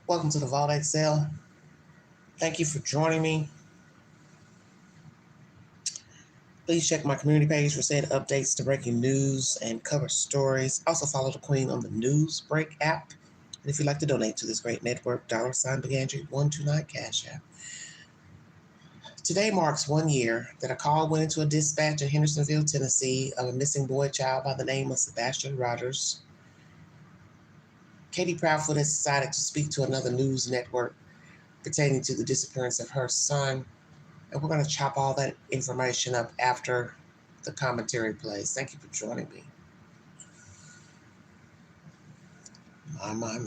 Welcome to the Vault XL. Thank you for joining me. Please check my community page for said updates to breaking news and cover stories. Also follow the Queen on the Newsbreak app. And if you'd like to donate to this great network, $BigAndrew129 Cash App. Today marks 1 year that a call went into a dispatch in Hendersonville, Tennessee of a missing boy child by the name of Sebastian Rogers. Katie Proudfoot has decided to speak to another news network pertaining to the disappearance of her son. And we're going to chop all that information up after the commentary plays. Thank you for joining me. My.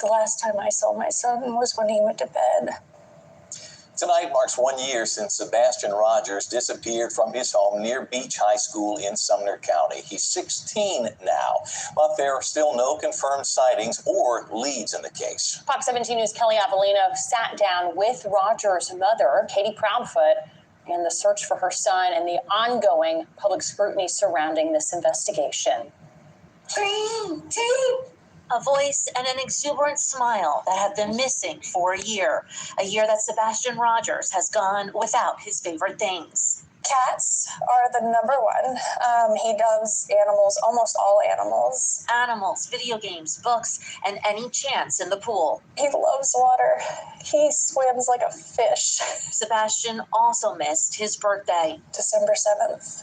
The last time I saw my son was when he went to bed. Tonight marks 1 year since Sebastian Rogers disappeared from his home near Beach High School in Sumner County. He's 16 now, but there are still no confirmed sightings or leads in the case. Fox 17 News' Kelly Avellino sat down with Rogers' mother, Katie Proudfoot, in the search for her son and the ongoing public scrutiny surrounding this investigation. A voice and an exuberant smile that have been missing for a year that Sebastian Rogers has gone without his favorite things. Cats are the number one. He loves animals, almost all animals. Animals, video games, books, and any chance in the pool. He loves water. He swims like a fish. Sebastian also missed his birthday. December 7th.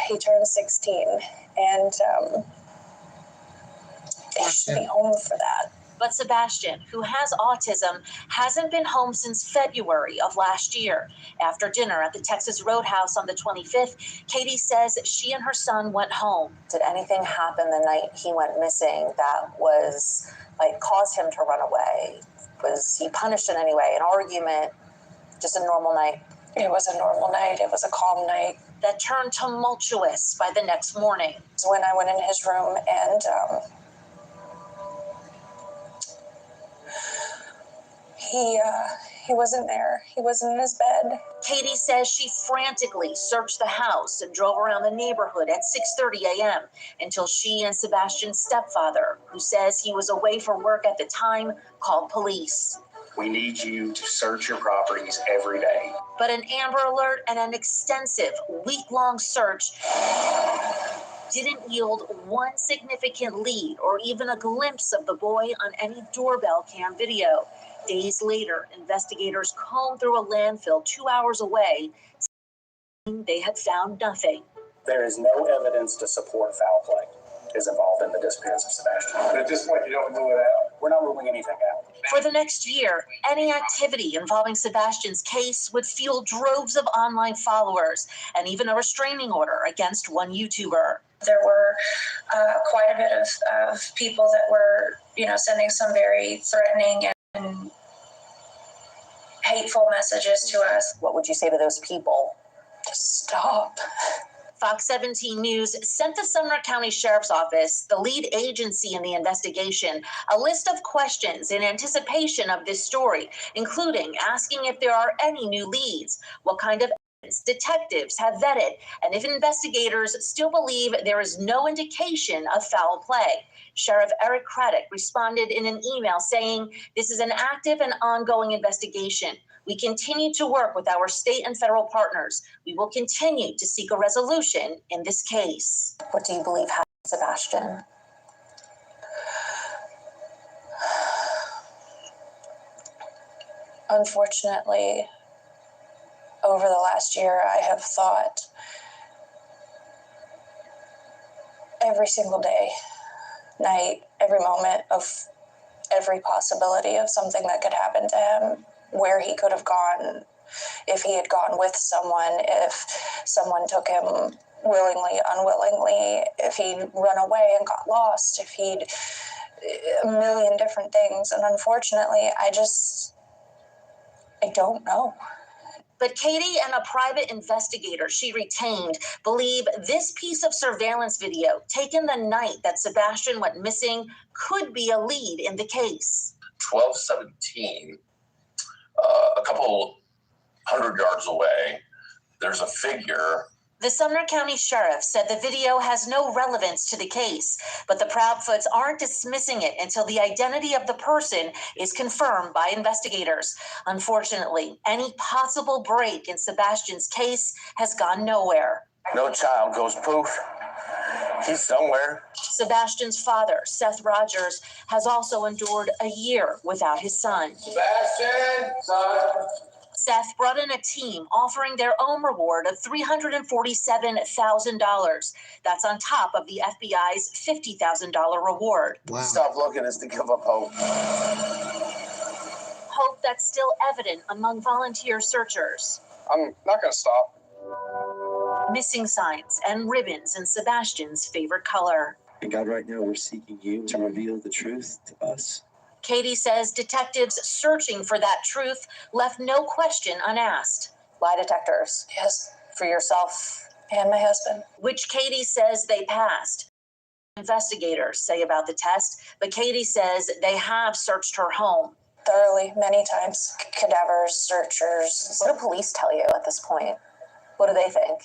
He turned 16, and he should be home for that. But Sebastian, who has autism, hasn't been home since February of last year. After dinner at the Texas Roadhouse on the 25th, Katie says she and her son went home. Did anything happen the night he went missing that was, caused him to run away? Was he punished in any way? An argument? Just a normal night? It was a normal night. It was a calm night. That turned tumultuous by the next morning. When I went in his room and he wasn't there. He wasn't in his bed. Katie says she frantically searched the house and drove around the neighborhood at 6:30 a.m. until she and Sebastian's stepfather, who says he was away for work at the time, called police. We need you to search your properties every day. But an Amber Alert and an extensive week-long search didn't yield one significant lead or even a glimpse of the boy on any doorbell cam video. Days later, investigators combed through a landfill 2 hours away, saying they had found nothing. There is no evidence to support foul play is involved in the disappearance of Sebastian. But at this point, you don't rule it out? We're not ruling anything out. For the next year, any activity involving Sebastian's case would fuel droves of online followers and even a restraining order against one YouTuber. There were quite a bit of people that were, sending some very threatening and hateful messages to us. What would you say to those people? Just stop. Fox 17 News sent the Sumner County Sheriff's Office, the lead agency in the investigation, a list of questions in anticipation of this story, including asking if there are any new leads, what kind of evidence detectives have vetted, and if investigators still believe there is no indication of foul play. Sheriff Eric Craddock responded in an email saying, "This is an active and ongoing investigation. We continue to work with our state and federal partners. We will continue to seek a resolution in this case." What do you believe happened, Sebastian? Unfortunately, over the last year, I have thought every single day, night, every moment of every possibility of something that could happen to him, where he could have gone, if he had gone with someone, if someone took him willingly, unwillingly, if he'd run away and got lost, if he'd a million different things. And unfortunately, I don't know. But Katie and a private investigator she retained believe this piece of surveillance video taken the night that Sebastian went missing could be a lead in the case. 1217, a couple 100 yards away, there's a figure. The Sumner County Sheriff said the video has no relevance to the case, but the Proudfoots aren't dismissing it until the identity of the person is confirmed by investigators. Unfortunately, any possible break in Sebastian's case has gone nowhere. No child goes poof. He's somewhere. Sebastian's father, Seth Rogers, has also endured a year without his son. Sebastian, son. Seth brought in a team offering their own reward of $347,000. That's on top of the FBI's $50,000 reward. Wow. Stop looking is to give up hope. Hope that's still evident among volunteer searchers. I'm not going to stop. Missing signs and ribbons in Sebastian's favorite color. And God, right now we're seeking you to reveal the truth to us. Katie says detectives searching for that truth left no question unasked. Lie detectors. Yes, for yourself and my husband. Which Katie says they passed. Investigators say about the test, but Katie says they have searched her home. Thoroughly, many times. Cadavers, searchers. What do police tell you at this point? What do they think?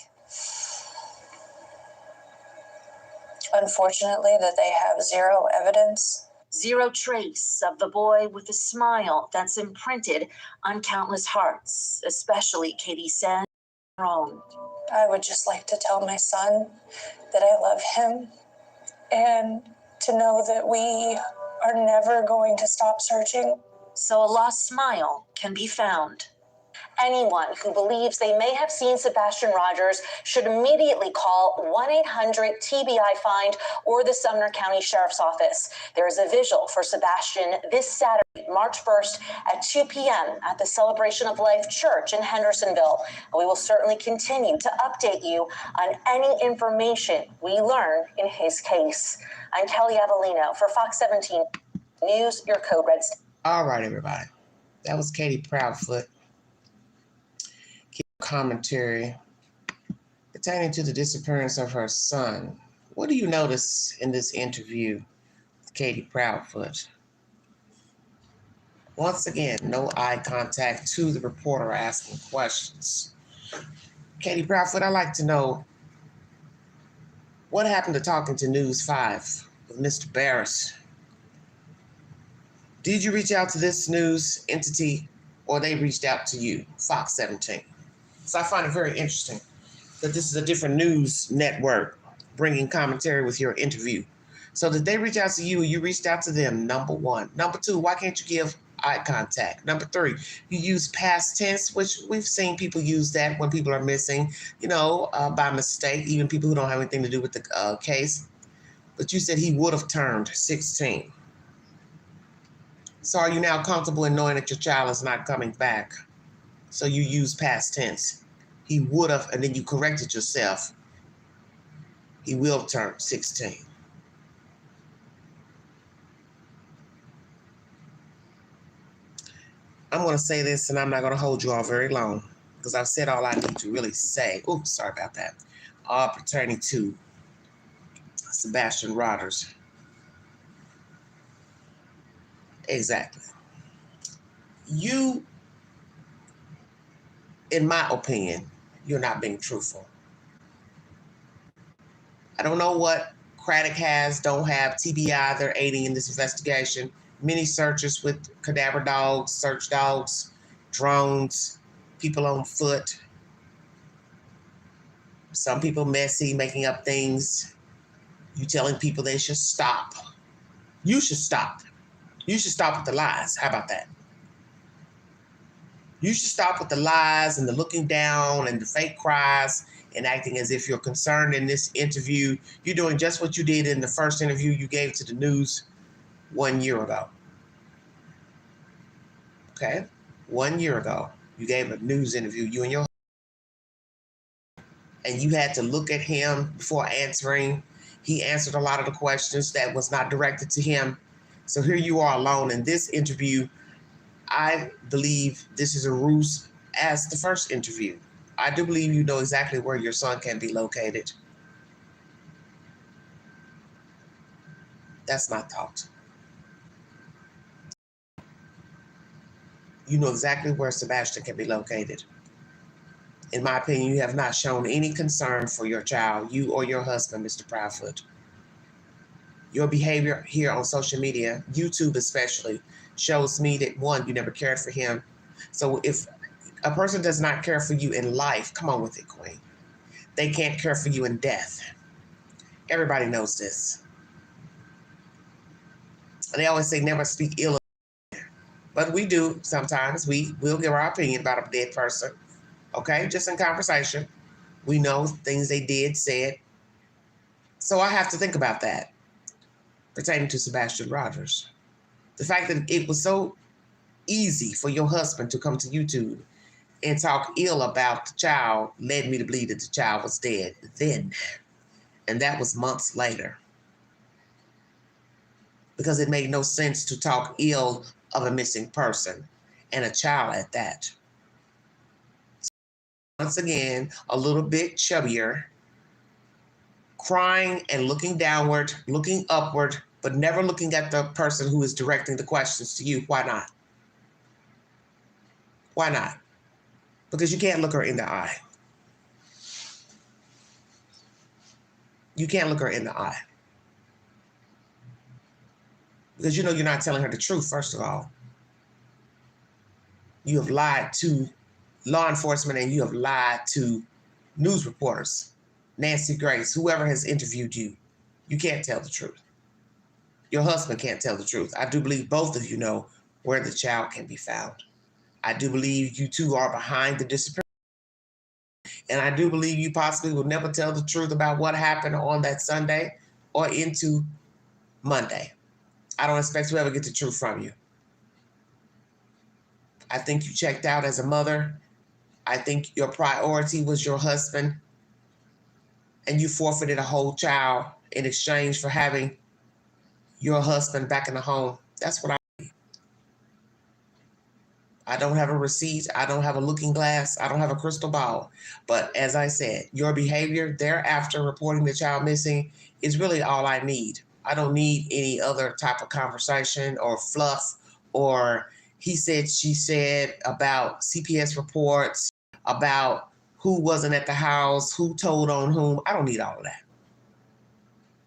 Unfortunately, that they have zero evidence. Zero trace of the boy with a smile that's imprinted on countless hearts, especially, Katie said, her own. I would just like to tell my son that I love him and to know that we are never going to stop searching. So a lost smile can be found. Anyone who believes they may have seen Sebastian Rogers should immediately call 1-800-TBI-FIND or the Sumner County Sheriff's Office. There is a vigil for Sebastian this Saturday, March 1st at 2 p.m. at the Celebration of Life Church in Hendersonville. We will certainly continue to update you on any information we learn in his case. I'm Kelly Avellino for Fox 17 News, your Code Red State. All right, everybody. That was Katie Proudfoot. Commentary pertaining to the disappearance of her son. What do you notice in this interview with Katie Proudfoot? Once again, no eye contact to the reporter asking questions. Katie Proudfoot, I'd like to know what happened to talking to News 5 with Mr. Barris. Did you reach out to this news entity or they reached out to you, Fox 17? So I find it very interesting that this is a different news network bringing commentary with your interview. So did they reach out to you or you reached out to them, number one? Number two, why can't you give eye contact? Number three, you use past tense, which we've seen people use that when people are missing, by mistake, even people who don't have anything to do with the case. But you said he would have turned 16. So are you now comfortable in knowing that your child is not coming back? So you use past tense. He would have, and then you corrected yourself. He will turn 16. I'm going to say this, and I'm not going to hold you all very long, because I've said all I need to really say. Oops, sorry about that. Pertaining to Sebastian Rogers. Exactly. You, in my opinion, you're not being truthful. I don't know what Craddock has, don't have. TBI, they're aiding in this investigation. Many searchers with cadaver dogs, search dogs, drones, people on foot. Some people messy, making up things. You telling people they should stop. You should stop. You should stop with the lies. How about that? You should stop with the lies and the looking down and the fake cries and acting as if you're concerned in this interview. You're doing just what you did in the first interview you gave to the news 1 year ago. Okay? 1 year ago, you gave a news interview, you and your husband, and you had to look at him before answering. He answered a lot of the questions that was not directed to him. So here you are alone in this interview. I believe this is a ruse as the first interview. I do believe you know exactly where your son can be located. That's my thought. You know exactly where Sebastian can be located. In my opinion, you have not shown any concern for your child, you or your husband, Mr. Proudfoot. Your behavior here on social media, YouTube especially, shows me that, one, you never cared for him. So if a person does not care for you in life, come on with it, Queen. They can't care for you in death. Everybody knows this. And they always say never speak ill of them. But we do sometimes. We will give our opinion about a dead person. Okay? Just in conversation. We know things they did, said. So I have to think about that pertaining to Sebastian Rogers. The fact that it was so easy for your husband to come to YouTube and talk ill about the child led me to believe that the child was dead then. And that was months later. Because it made no sense to talk ill of a missing person and a child at that. Once again, a little bit chubbier, crying and looking downward, looking upward, but never looking at the person who is directing the questions to you. Why not? Why not? Because you can't look her in the eye. You can't look her in the eye. Because you know you're not telling her the truth, first of all. You have lied to law enforcement and you have lied to news reporters, Nancy Grace, whoever has interviewed you. You can't tell the truth. Your husband can't tell the truth. I do believe both of you know where the child can be found. I do believe you two are behind the disappearance. And I do believe you possibly will never tell the truth about what happened on that Sunday or into Monday. I don't expect to ever get the truth from you. I think you checked out as a mother. I think your priority was your husband. And you forfeited a whole child in exchange for having your husband back in the home. That's what I don't have a receipt. I don't have a looking glass. I don't have a crystal ball. But as I said, your behavior thereafter reporting the child missing is really all I need. I don't need any other type of conversation or fluff or he said, she said about CPS reports, about who wasn't at the house, who told on whom. I don't need all of that.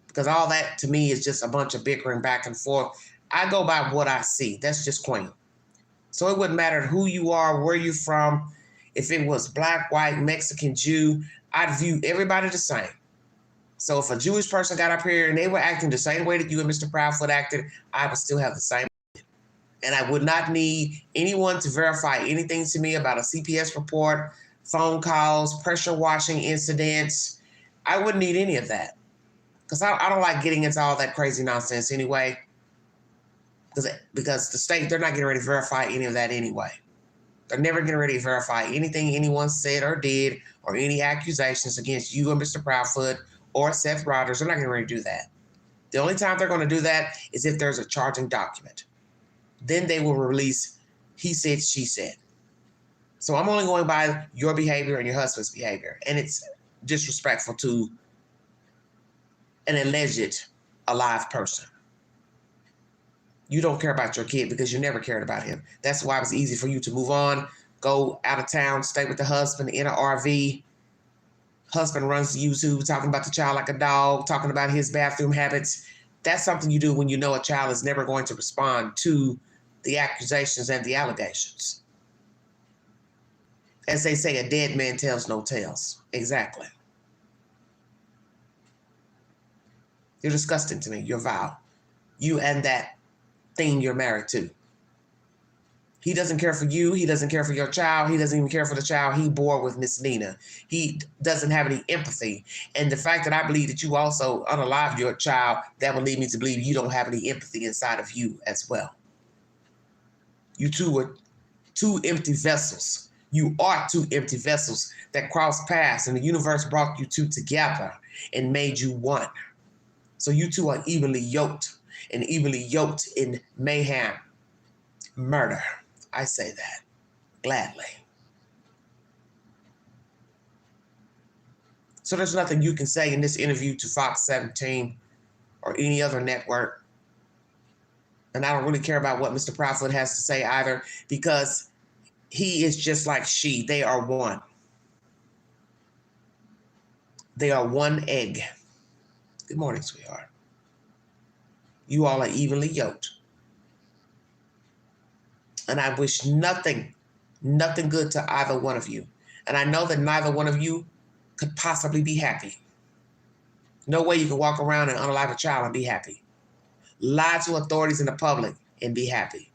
Because all that to me is just a bunch of bickering back and forth. I go by what I see. That's just Queen. So it wouldn't matter who you are, where you're from. If it was black, white, Mexican, Jew, I'd view everybody the same. So if a Jewish person got up here and they were acting the same way that you and Mr. Proudfoot acted, I would still have the same. And I would not need anyone to verify anything to me about a CPS report, phone calls, pressure washing incidents. I wouldn't need any of that. Because I don't like getting into all that crazy nonsense anyway. Because the state, they're not getting ready to verify any of that anyway. They're never getting ready to verify anything anyone said or did or any accusations against you and Mr. Proudfoot or Seth Rogers. They're not getting ready to do that. The only time they're going to do that is if there's a charging document. Then they will release he said, she said. So I'm only going by your behavior and your husband's behavior. And it's disrespectful to an alleged alive person. You don't care about your kid because you never cared about him. That's why it was easy for you to move on, go out of town, stay with the husband in an RV. Husband runs to YouTube talking about the child like a dog, talking about his bathroom habits. That's something you do when you know a child is never going to respond to the accusations and the allegations. As they say, a dead man tells no tales. Exactly. You're disgusting to me. You're vile. You and that thing you're married to. He doesn't care for you. He doesn't care for your child. He doesn't even care for the child he bore with Miss Nina. He doesn't have any empathy. And the fact that I believe that you also unalived your child, that would lead me to believe you don't have any empathy inside of you as well. You two were two empty vessels. You are two empty vessels that crossed paths and the universe brought you two together and made you one. So you two are evenly yoked and evenly yoked in mayhem, murder. I say that gladly. So there's nothing you can say in this interview to Fox 17 or any other network. And I don't really care about what Mr. Proudfoot has to say either, because he is just like she. They are one. They are one egg. Good morning, sweetheart. You all are evenly yoked. And I wish nothing good to either one of you. And I know that neither one of you could possibly be happy. No way you can walk around and unalive a child and be happy. Lie to authorities in the public and be happy.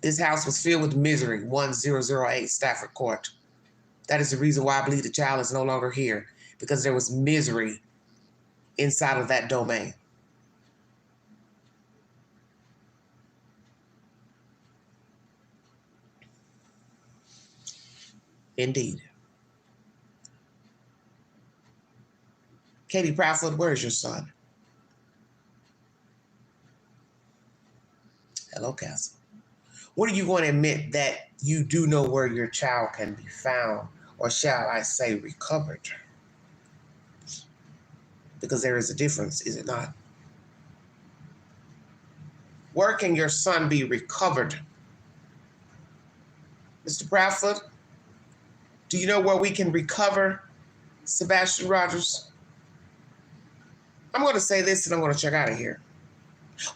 This house was filled with misery, 1008 Stafford Court. That is the reason why I believe the child is no longer here, because there was misery inside of that domain. Indeed. Katie Proudfoot, where's your son? Hello, Castle. When are you going to admit that you do know where your child can be found, or shall I say recovered? Because there is a difference, is it not? Where can your son be recovered? Mr. Proudfoot, do you know where we can recover Sebastian Rogers? I'm going to say this and I'm going to check out of here.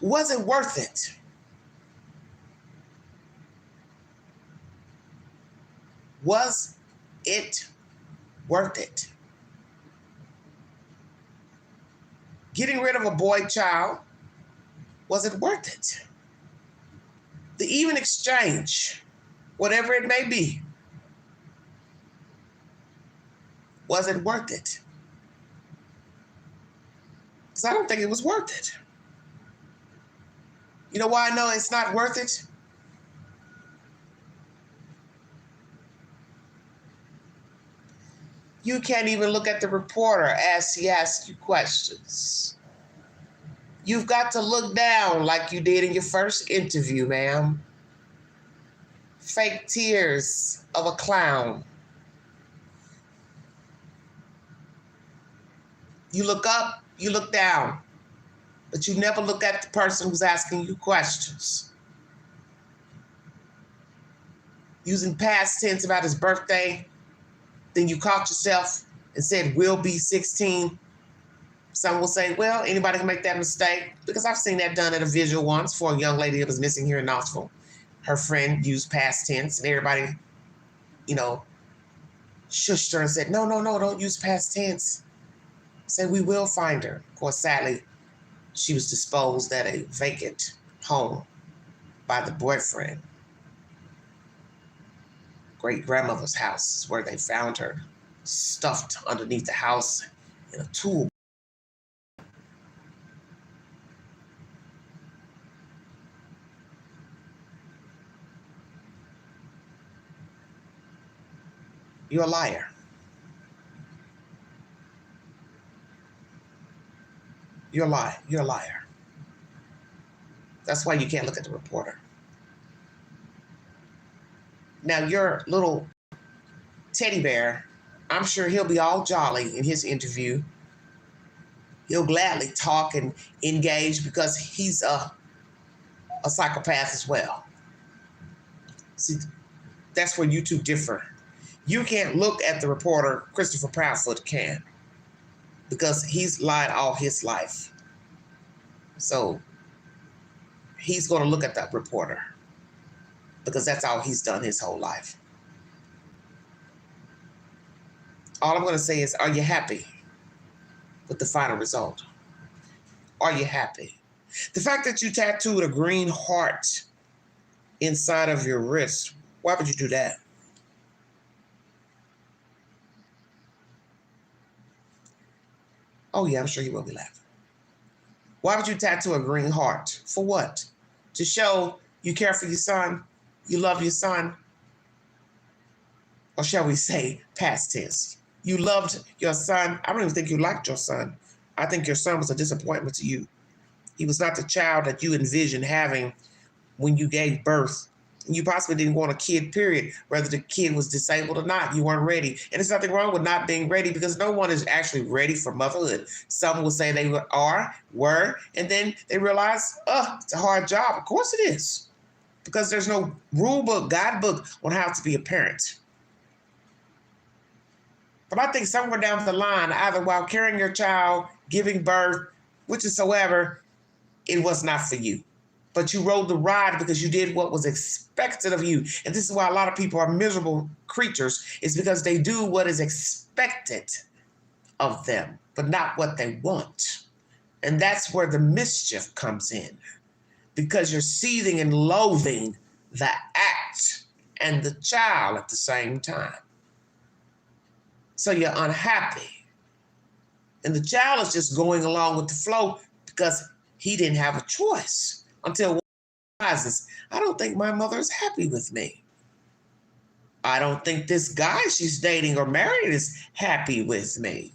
Was it worth it? Was it worth it? Getting rid of a boy child, was it worth it? The even exchange, whatever it may be, was it worth it? Because I don't think it was worth it. You know why I know it's not worth it? You can't even look at the reporter as he asks you questions. You've got to look down like you did in your first interview, ma'am. Fake tears of a clown. You look up, you look down, but you never look at the person who's asking you questions. Using past tense about his birthday, then you caught yourself and said, will be 16. Some will say, well, anybody can make that mistake, because I've seen that done at a visual once for a young lady that was missing here in Knoxville. Her friend used past tense and everybody, shushed her and said, no, don't use past tense. Said, we will find her. Of course, sadly, she was disposed at a vacant home by the boyfriend. Great-grandmother's house is where they found her, stuffed underneath the house in a tool. You're a liar. You're a liar. That's why you can't look at the reporter. Now, your little teddy bear, I'm sure he'll be all jolly in his interview. He'll gladly talk and engage because he's a psychopath as well. See, that's where you two differ. You can't look at the reporter, Christopher Proudfoot can, because he's lied all his life. So he's going to look at that reporter because that's all he's done his whole life. All I'm going to say is, are you happy with the final result? Are you happy? The fact that you tattooed a green heart inside of your wrist, why would you do that? Oh yeah, I'm sure you will be laughing. Why would you tattoo a green heart? For what? To show you care for your son, you love your son? Or shall we say past tense? You loved your son. I don't even think you liked your son. I think your son was a disappointment to you. He was not the child that you envisioned having when you gave birth. You possibly didn't want a kid, period. Whether the kid was disabled or not, you weren't ready. And there's nothing wrong with not being ready, because no one is actually ready for motherhood. Some will say they were, and then they realize, it's a hard job. Of course it is, because there's no rule book, guidebook on how to be a parent. But I think somewhere down the line, either while carrying your child, giving birth, whichsoever, it was not for you. But you rode the ride because you did what was expected of you. And this is why a lot of people are miserable creatures, is because they do what is expected of them, but not what they want. And that's where the mischief comes in, because you're seething and loathing the act and the child at the same time. So you're unhappy. And the child is just going along with the flow because he didn't have a choice until one realizes, I don't think my mother is happy with me. I don't think this guy she's dating or married is happy with me.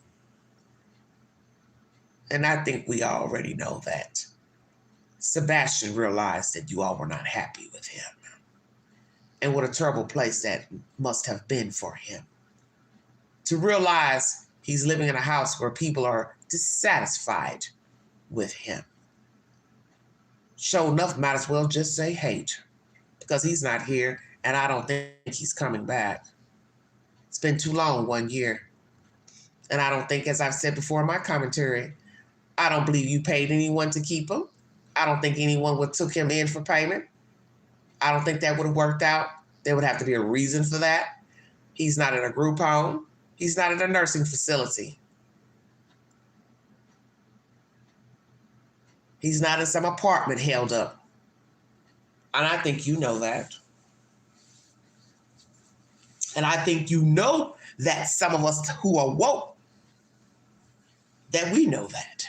And I think we already know that. Sebastian realized that you all were not happy with him. And what a terrible place that must have been for him. To realize he's living in a house where people are dissatisfied with him. Sure enough, might as well just say hate, because he's not here and I don't think he's coming back. It's been too long, 1 year. And I don't think, as I've said before in my commentary, I don't believe you paid anyone to keep him. I don't think anyone would took him in for payment. I don't think that would have worked out. There would have to be a reason for that. He's not in a group home. He's not in a nursing facility. He's not in some apartment held up. And I think you know that. And I think you know that some of us who are woke, that we know that.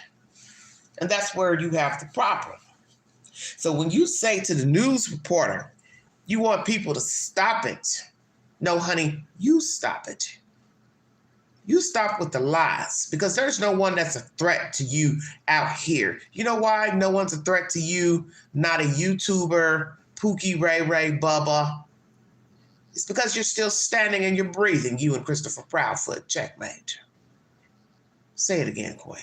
And that's where you have the problem. So when you say to the news reporter, you want people to stop it. No, honey, you stop it. You stop with the lies, because there's no one that's a threat to you out here. You know why no one's a threat to you? Not a YouTuber, Pookie, Ray Ray, Bubba. It's because you're still standing and you're breathing, you and Christopher Proudfoot. Checkmate. Say it again, Quay.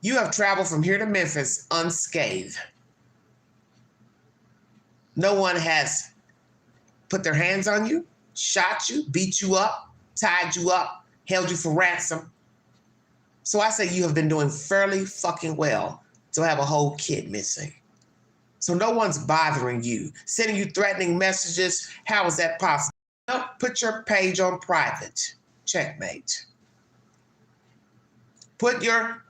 You have traveled from here to Memphis unscathed. No one has put their hands on you, shot you, beat you up, tied you up, held you for ransom. So I say you have been doing fairly fucking well to have a whole kid missing. So no one's bothering you, sending you threatening messages. How is that possible? No, put your page on private. Checkmate. Put your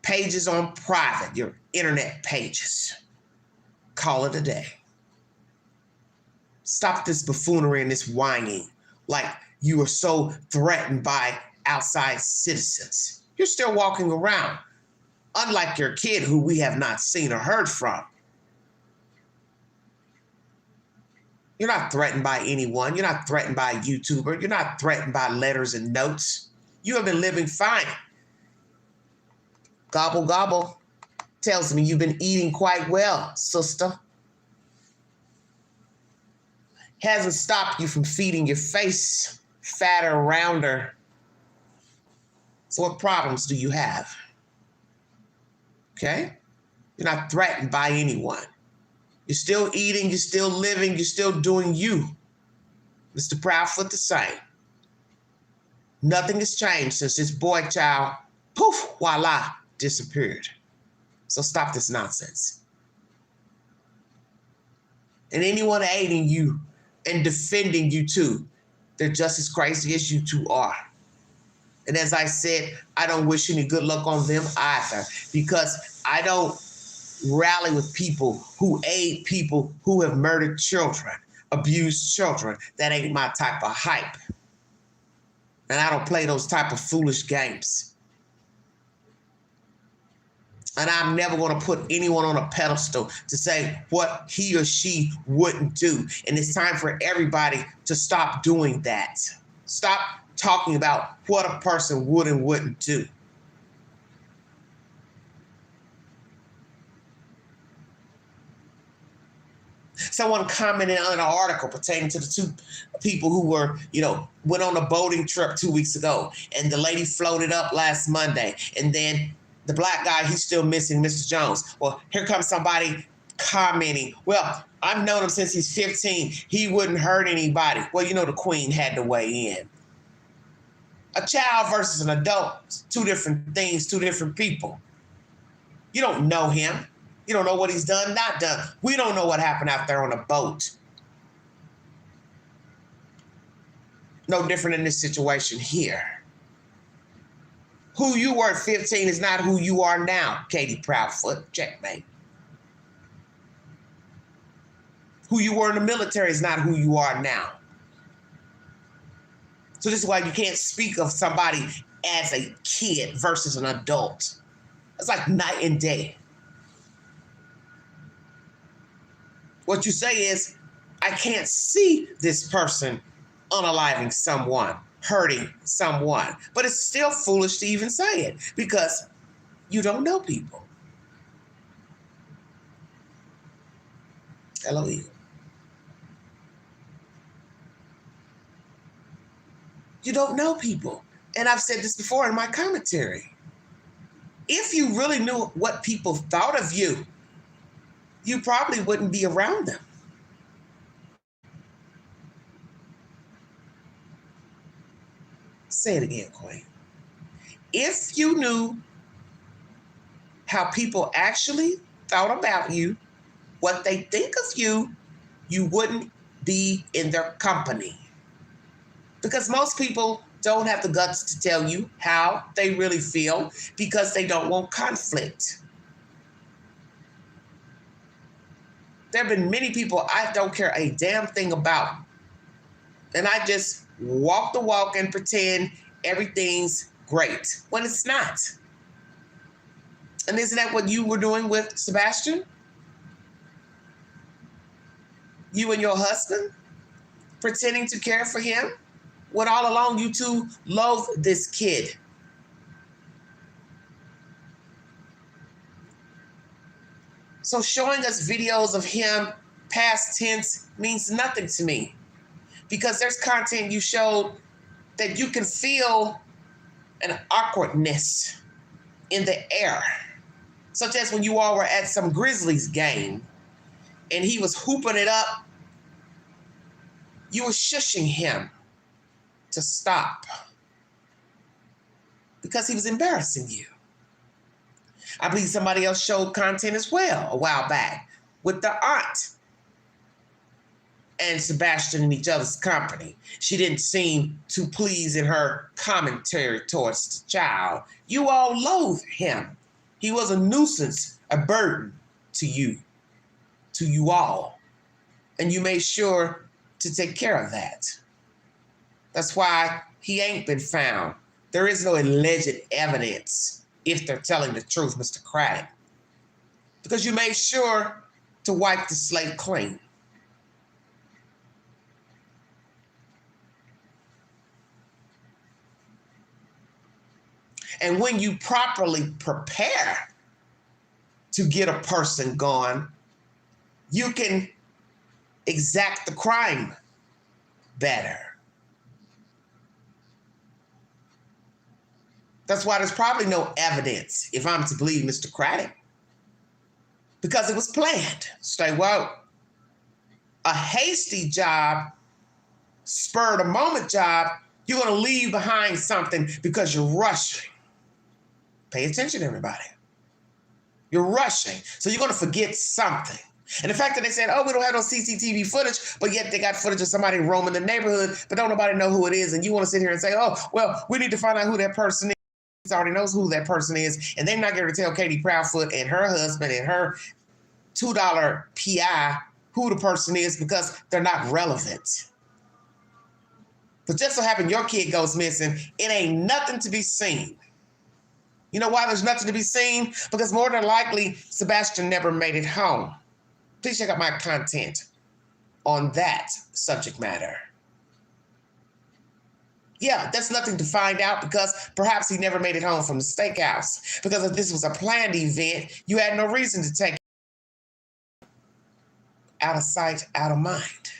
pages on private, your internet pages. Call it a day. Stop this buffoonery and this whining like you are so threatened by outside citizens. You're still walking around, unlike your kid who we have not seen or heard from. You're not threatened by anyone. You're not threatened by a YouTuber. You're not threatened by letters and notes. You have been living fine. Gobble, gobble. Tells me you've been eating quite well, sister. Hasn't stopped you from feeding your face fatter, rounder. So what problems do you have? Okay? You're not threatened by anyone. You're still eating, you're still living, you're still doing you. Mr. Proudfoot the same. Nothing has changed since this boy child, poof, voila, disappeared. So stop this nonsense. And anyone aiding you and defending you too, they're just as crazy as you two are. And as I said, I don't wish any good luck on them either, because I don't rally with people who aid people who have murdered children, abused children. That ain't my type of hype. And I don't play those type of foolish games. And I'm never going to put anyone on a pedestal to say what he or she wouldn't do. And it's time for everybody to stop doing that. Stop talking about what a person would and wouldn't do. Someone commented on an article pertaining to the two people who were, went on a boating trip 2 weeks ago. And the lady floated up last Monday. And then the black guy, he's still missing, Mr. Jones. Well, here comes somebody commenting, well, I've known him since he's 15. He wouldn't hurt anybody. Well, the Queen had to weigh in. A child versus an adult, two different things, two different people. You don't know him. You don't know what he's done, not done. We don't know what happened out there on a boat. No different in this situation here. Who you were at 15 is not who you are now, Katie Proudfoot. Checkmate. Who you were in the military is not who you are now. So this is why you can't speak of somebody as a kid versus an adult. It's like night and day. What you say is, I can't see this person unaliving someone, hurting someone. But it's still foolish to even say it because you don't know people. Hello, Eagle. You don't know people. And I've said this before in my commentary. If you really knew what people thought of you, you probably wouldn't be around them. Say it again, Queen. If you knew how people actually thought about you, what they think of you, you wouldn't be in their company. Because most people don't have the guts to tell you how they really feel because they don't want conflict. There have been many people I don't care a damn thing about. And I just walk the walk and pretend everything's great when it's not. And isn't that what you were doing with Sebastian? You and your husband? Pretending to care for him? When all along you two loathe this kid. So showing us videos of him past tense means nothing to me. Because there's content you showed that you can feel an awkwardness in the air. Such as when you all were at some Grizzlies game and he was hooping it up. You were shushing him to stop because he was embarrassing you. I believe somebody else showed content as well a while back with the aunt and Sebastian in each other's company. She didn't seem too pleased in her commentary towards the child. You all loathe him. He was a nuisance, a burden to you all. And you made sure to take care of that. That's why he ain't been found. There is no alleged evidence if they're telling the truth, Mr. Craddock. Because you made sure to wipe the slate clean. And when you properly prepare to get a person gone, you can exact the crime better. That's why there's probably no evidence, if I'm to believe Mr. Craddock, because it was planned. Stay woke. A hasty job, spur of the moment job, you're going to leave behind something because you're rushing. Pay attention, everybody. You're rushing, so you're going to forget something. And the fact that they said, oh, we don't have no CCTV footage, but yet they got footage of somebody roaming the neighborhood, but don't nobody know who it is, and you want to sit here and say, oh, well, we need to find out who that person is. Already knows who that person is, and they're not going to tell Katie Proudfoot and her husband and her $2 PI who the person is because they're not relevant. But just so happen your kid goes missing, it ain't nothing to be seen. You know why there's nothing to be seen? Because more than likely, Sebastian never made it home. Please check out my content on that subject matter. Yeah, that's nothing to find out because perhaps he never made it home from the steakhouse. Because if this was a planned event, you had no reason to take it. Out of sight, out of mind.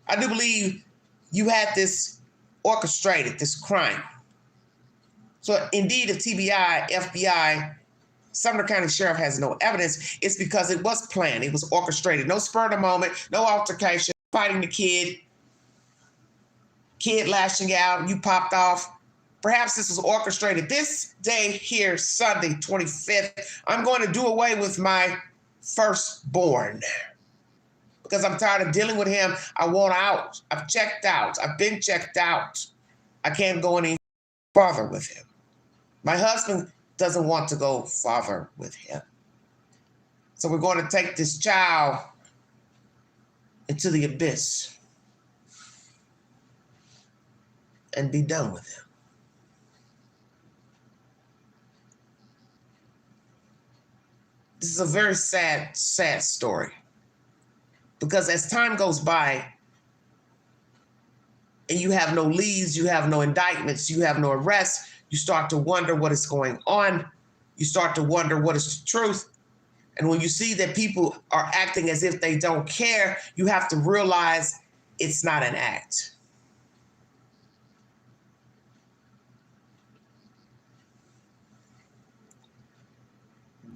I do believe you had this orchestrated, this crime. So indeed, if TBI, FBI, Sumner County Sheriff has no evidence, it's because it was planned. It was orchestrated. No spur of the moment, no altercation, fighting the kid kid lashing out, you popped off. Perhaps this was orchestrated. This day here, Sunday, 25th, I'm going to do away with my firstborn because I'm tired of dealing with him. I want out. I've checked out. I've been checked out. I can't go any farther with him. My husband doesn't want to go farther with him. So we're going to take this child into the abyss and be done with him. This is a very sad, sad story. Because as time goes by and you have no leads, you have no indictments, you have no arrests, you start to wonder what is going on. You start to wonder what is the truth. And when you see that people are acting as if they don't care, you have to realize it's not an act.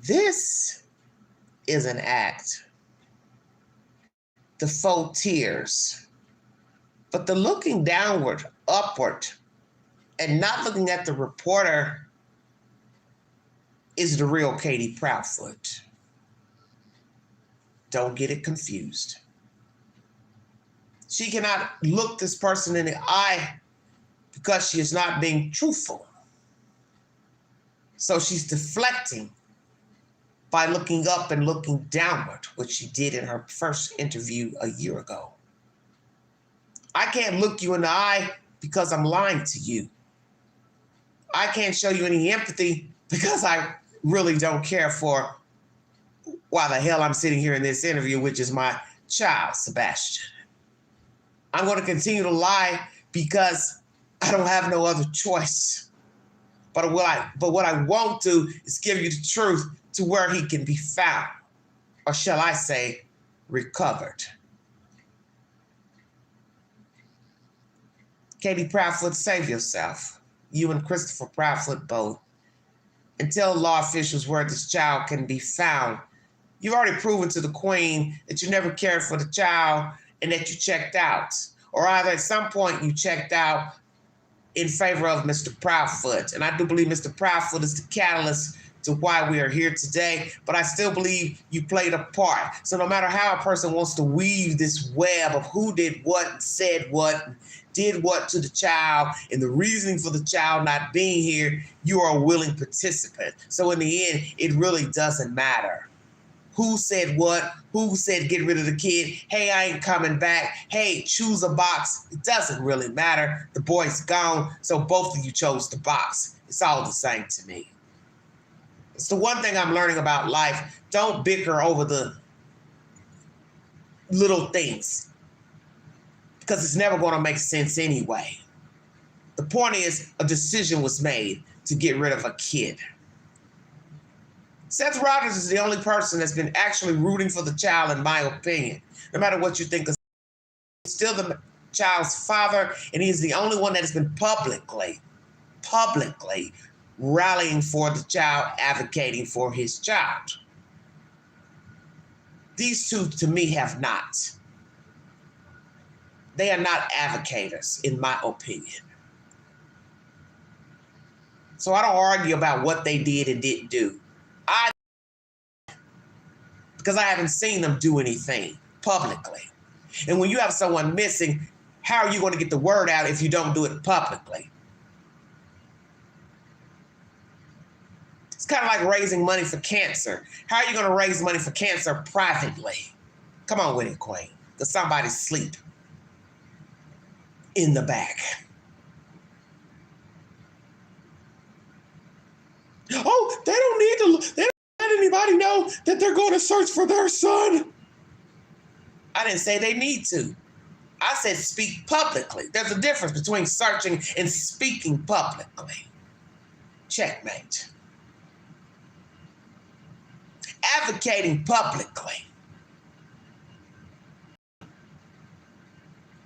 This is an act. The faux tears. But the looking downward, upward, and not looking at the reporter is the real Katie Proudfoot. Don't get it confused. She cannot look this person in the eye because she is not being truthful. So she's deflecting by looking up and looking downward, which she did in her first interview a year ago. I can't look you in the eye because I'm lying to you. I can't show you any empathy because I really don't care for why the hell I'm sitting here in this interview, which is my child, Sebastian. I'm going to continue to lie because I don't have no other choice. But what I won't do is give you the truth to where he can be found, or shall I say, recovered. Katie Proudfoot, save yourself. You and Christopher Proudfoot both. And tell law officials where this child can be found. You've already proven to the Queen that you never cared for the child and that you checked out. Or either at some point you checked out in favor of Mr. Proudfoot. And I do believe Mr. Proudfoot is the catalyst to why we are here today, but I still believe you played a part. So no matter how a person wants to weave this web of who did what, said what, did what to the child, and the reasoning for the child not being here, you are a willing participant. So in the end, it really doesn't matter. Who said what? Who said get rid of the kid? Hey, I ain't coming back. Hey, choose a box. It doesn't really matter. The boy's gone, so both of you chose the box. It's all the same to me. It's the one thing I'm learning about life. Don't bicker over the little things because it's never going to make sense anyway. The point is a decision was made to get rid of a kid. Seth Rogers is the only person that's been actually rooting for the child, in my opinion. No matter what you think, he's still the child's father, and he's the only one that has been publicly rallying for the child, advocating for his child. These two, to me, have not. They are not advocators, in my opinion. So I don't argue about what they did and didn't do. Because I haven't seen them do anything publicly. And when you have someone missing, how are you going to get the word out if you don't do it publicly? It's kind of like raising money for cancer. How are you going to raise money for cancer privately? Come on with it, Queen. Because somebody's asleep in the back. Oh, they don't need to. They don't let anybody know that they're going to search for their son. I didn't say they need to. I said speak publicly. There's a difference between searching and speaking publicly. Checkmate. Advocating publicly.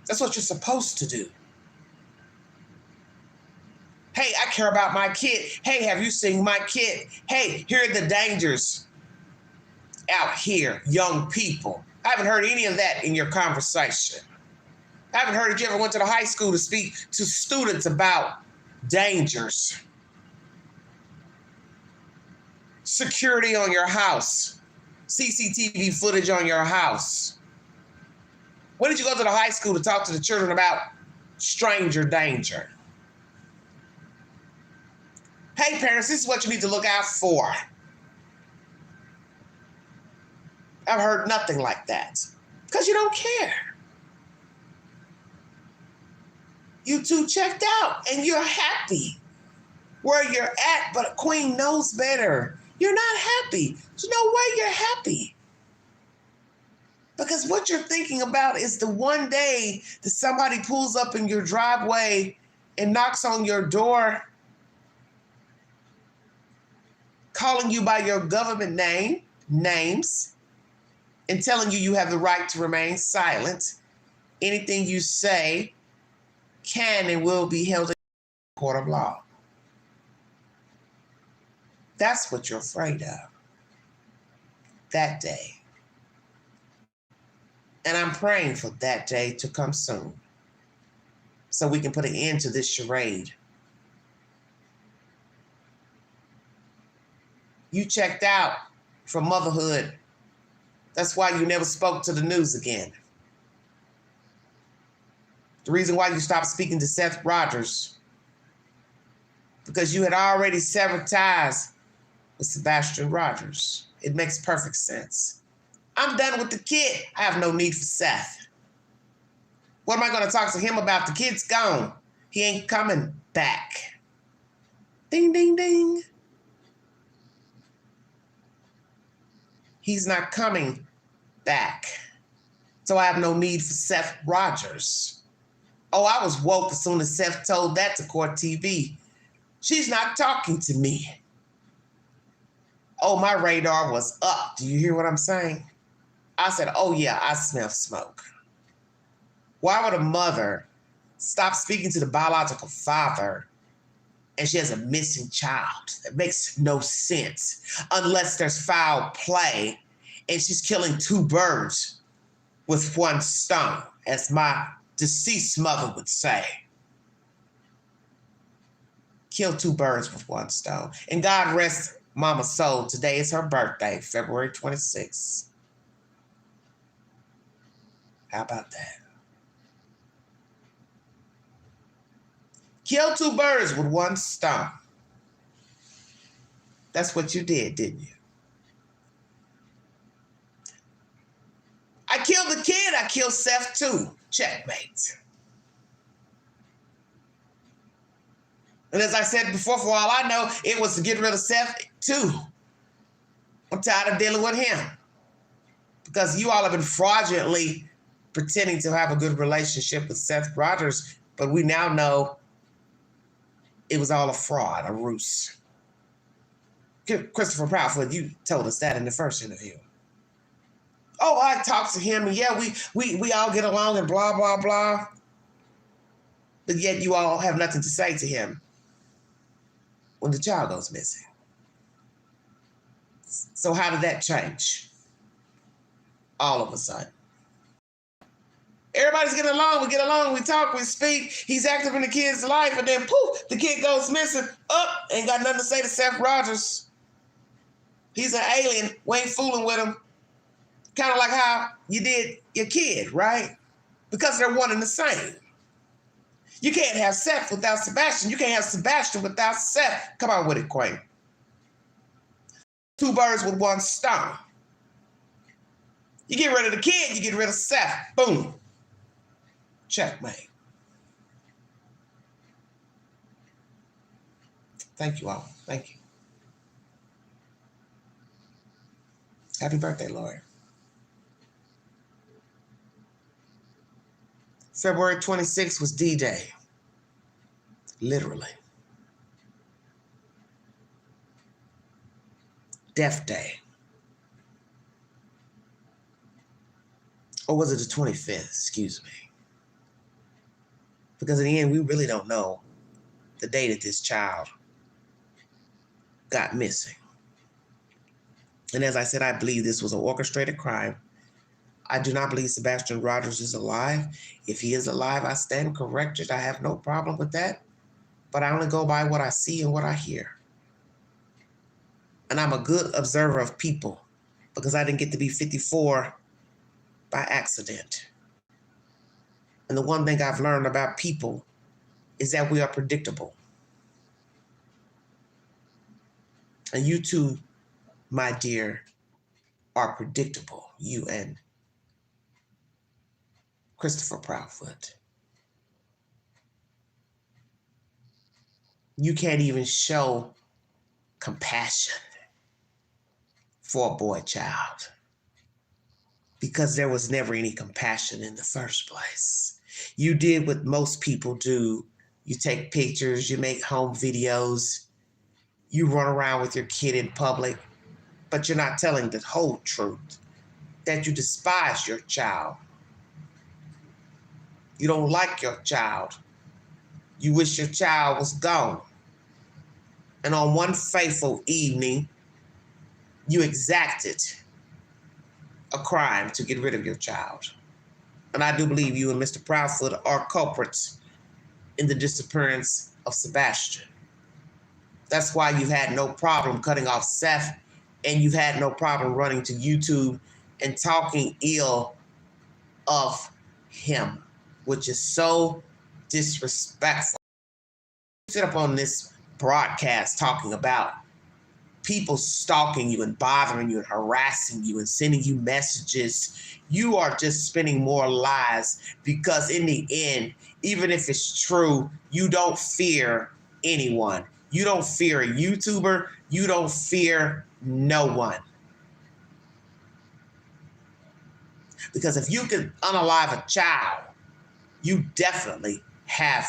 That's what you're supposed to do. Hey, I care about my kid. Hey, have you seen my kid? Hey, here are the dangers out here, young people. I haven't heard any of that in your conversation. I haven't heard that you ever went to the high school to speak to students about dangers. Security on your house. CCTV footage on your house. When did you go to the high school to talk to the children about stranger danger? Hey parents, this is what you need to look out for. I've heard nothing like that. Because you don't care. You two checked out and you're happy where you're at, but Queen knows better. You're not happy. There's no way you're happy. Because what you're thinking about is the one day that somebody pulls up in your driveway and knocks on your door, calling you by your government names, and telling you have the right to remain silent. Anything you say can and will be held in a court of law. That's what you're afraid of. That day. And I'm praying for that day to come soon, so we can put an end to this charade. You checked out from motherhood. That's why you never spoke to the news again. The reason why you stopped speaking to Seth Rogers, because you had already severed ties with Sebastian Rogers. It makes perfect sense. I'm done with the kid. I have no need for Seth. What am I going to talk to him about? The kid's gone. He ain't coming back. Ding, ding, ding. He's not coming back. So I have no need for Seth Rogers. Oh, I was woke as soon as Seth told that to Court TV. She's not talking to me. Oh, my radar was up. Do you hear what I'm saying? I said, oh yeah, I smell smoke. Why would a mother stop speaking to the biological father and she has a missing child? That makes no sense unless there's foul play and she's killing two birds with one stone, as my deceased mother would say. Kill two birds with one stone. And God rest Mama's soul. Today is her birthday, February 26th. How about that? Kill two birds with one stone. That's what you did, didn't you? I killed the kid, I killed Seth too. Checkmate. And as I said before, for all I know, it was to get rid of Seth too. I'm tired of dealing with him. Because you all have been fraudulently pretending to have a good relationship with Seth Rogers, but we now know it was all a fraud, a ruse. Christopher Proudfoot, you told us that in the first interview. Oh, I talked to him, and yeah, we all get along and blah, blah, blah. But yet you all have nothing to say to him when the child goes missing. So how did that change? All of a sudden. Everybody's getting along, we get along, we talk, we speak. He's active in the kid's life, and then poof, the kid goes missing. Ain't got nothing to say to Seth Rogers. He's an alien, we ain't fooling with him. Kind of like how you did your kid, right? Because they're one and the same. You can't have Seth without Sebastian. You can't have Sebastian without Seth. Come on with it, Queen. Two birds with one stone. You get rid of the kid, you get rid of Seth. Boom. Checkmate. Thank you all. Thank you. Happy birthday, Lord. February 26th was D-Day. Literally. Death Day. Or was it the 25th? Excuse me. Because in the end, we really don't know the day that this child got missing. And as I said, I believe this was an orchestrated crime I do not believe Sebastian Rogers is alive. If he is alive, I stand corrected. I have no problem with that. But I only go by what I see and what I hear. And I'm a good observer of people because I didn't get to be 54 by accident. And the one thing I've learned about people is that we are predictable. And you too, my dear, are predictable. You and Christopher Proudfoot. You can't even show compassion for a boy child because there was never any compassion in the first place. You did what most people do. You take pictures, you make home videos, you run around with your kid in public, but you're not telling the whole truth, that you despise your child. You don't like your child. You wish your child was gone. And on one fateful evening, you exacted a crime to get rid of your child. And I do believe you and Mr. Proudfoot are culprits in the disappearance of Sebastian. That's why you've had no problem cutting off Seth, and you've had no problem running to YouTube and talking ill of him, which is so disrespectful. Sit up on this broadcast talking about people stalking you and bothering you and harassing you and sending you messages. You are just spinning more lies because in the end, even if it's true, you don't fear anyone. You don't fear a YouTuber. You don't fear no one. Because if you can unalive a child, you definitely have.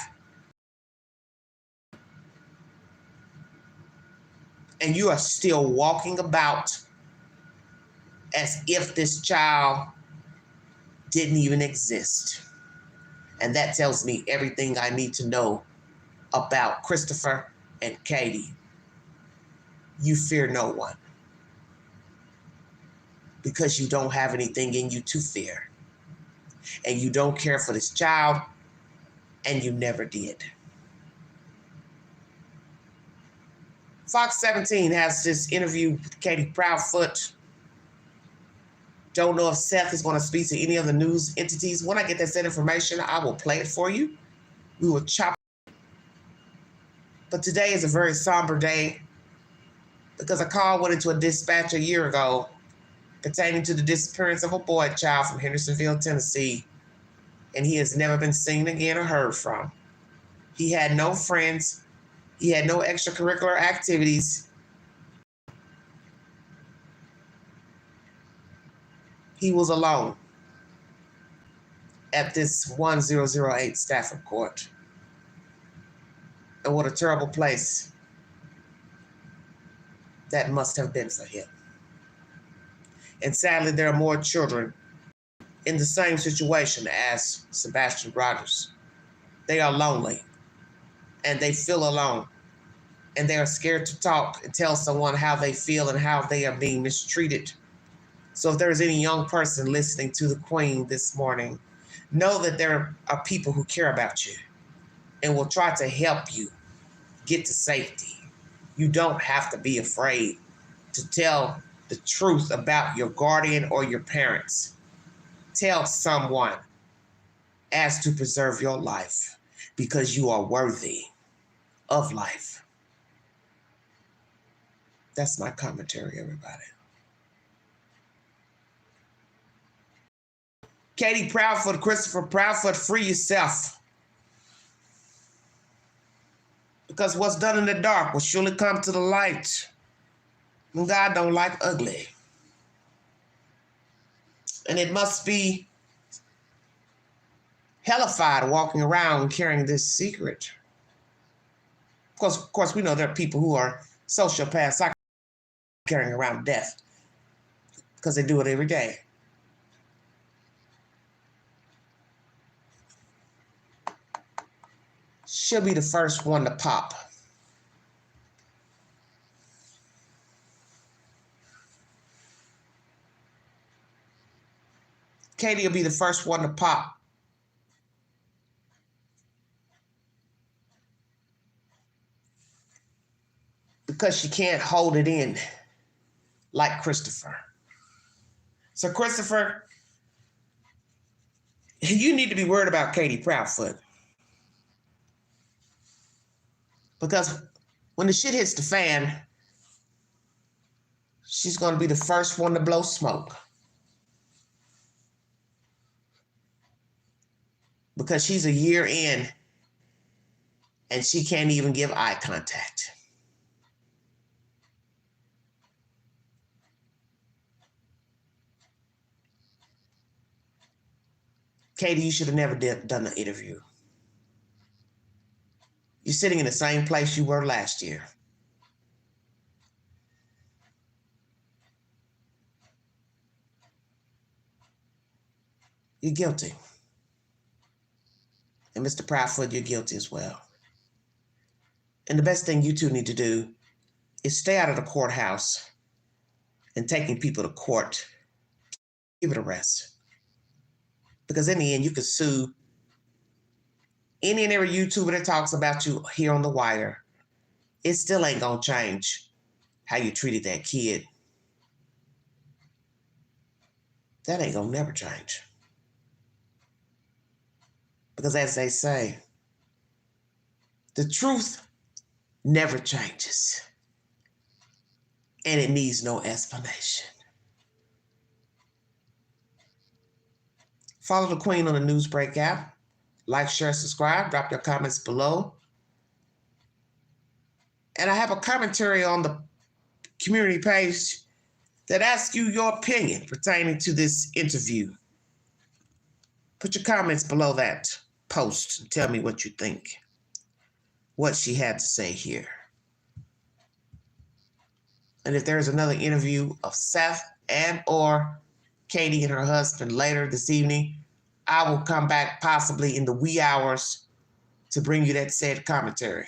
And you are still walking about as if this child didn't even exist. And that tells me everything I need to know about Christopher and Katie. You fear no one because you don't have anything in you to fear. And you don't care for this child, and you never did. Fox 17 has this interview with Katie Proudfoot. Don't know if Seth is going to speak to any of the news entities. When I get that information, I will play it for you. We will chop. But today is a very somber day because a call went into a dispatch a year ago pertaining to the disappearance of a boy child from Hendersonville, Tennessee, and he has never been seen again or heard from. He had no friends. He had no extracurricular activities. He was alone at this 1008 Stafford Court. And what a terrible place that must have been for him. And sadly, there are more children in the same situation as Sebastian Rogers. They are lonely and they feel alone. And they are scared to talk and tell someone how they feel and how they are being mistreated. So if there is any young person listening to the Queen this morning, know that there are people who care about you and will try to help you get to safety. You don't have to be afraid to tell the truth about your guardian or your parents. Tell someone as to preserve your life because you are worthy of life. That's my commentary, everybody. Katie Proudfoot, Christopher Proudfoot, free yourself. Because what's done in the dark will surely come to the light. And God don't like ugly. And it must be hellified walking around carrying this secret. Of course, we know there are people who are sociopaths carrying around death because they do it every day. She'll be the first one to pop. Katie will be the first one to pop. Because she can't hold it in like Christopher. So Christopher, you need to be worried about Katie Proudfoot. Because when the shit hits the fan, she's going to be the first one to blow smoke. Because she's a year in and she can't even give eye contact. Katie, you should have never done an interview. You're sitting in the same place you were last year. You're guilty. And Mr. Proudfoot, you're guilty as well. And the best thing you two need to do is stay out of the courthouse and taking people to court. Give it a rest. Because in the end, you could sue any and every YouTuber that talks about you here on The Wire. It still ain't gonna change how you treated that kid. That ain't gonna never change. Because as they say, the truth never changes. And it needs no explanation. Follow the Queen on the Newsbreak app. Like, share, subscribe. Drop your comments below. And I have a commentary on the community page that asks you your opinion pertaining to this interview. Put your comments below that post and tell me what you think, what she had to say here. And if there's another interview of Seth and or Katie and her husband later this evening, I will come back possibly in the wee hours to bring you that said commentary.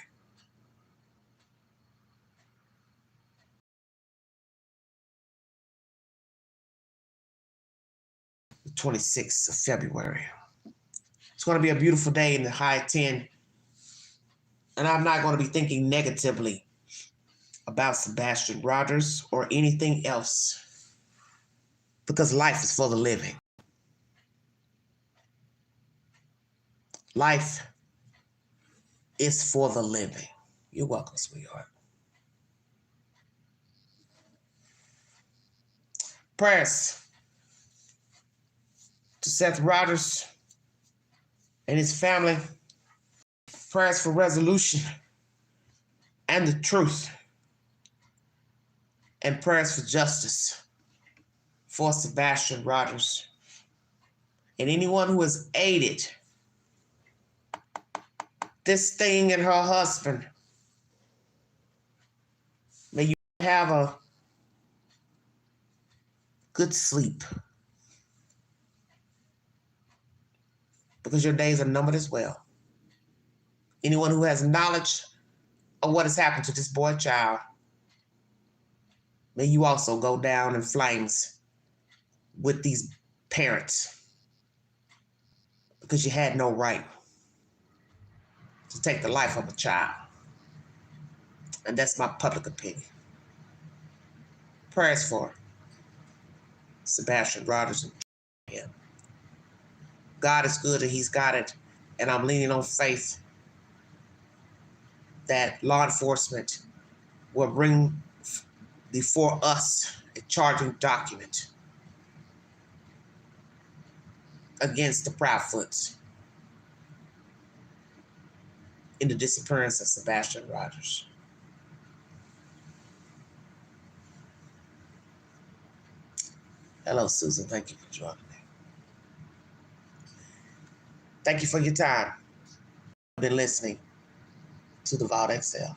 The 26th of February. It's going to be a beautiful day in the high 10. And I'm not going to be thinking negatively about Sebastian Rogers or anything else. Because life is for the living. Life is for the living. You're welcome, sweetheart. Prayers to Seth Rogers and his family. Prayers for resolution and the truth. And prayers for justice for Sebastian Rogers. And anyone who has aided this thing and her husband. May you have a good sleep. Because your days are numbered as well. Anyone who has knowledge of what has happened to this boy child, may you also go down in flames with these parents. Because you had no right to take the life of a child. And that's my public opinion. Prayers for Sebastian Rogers and him. God is good and he's got it. And I'm leaning on faith that law enforcement will bring before us a charging document against the Proudfoots in the disappearance of Sebastian Rogers. Hello, Susan. Thank you for joining me. Thank you for your time. I've been listening to the Vault XL.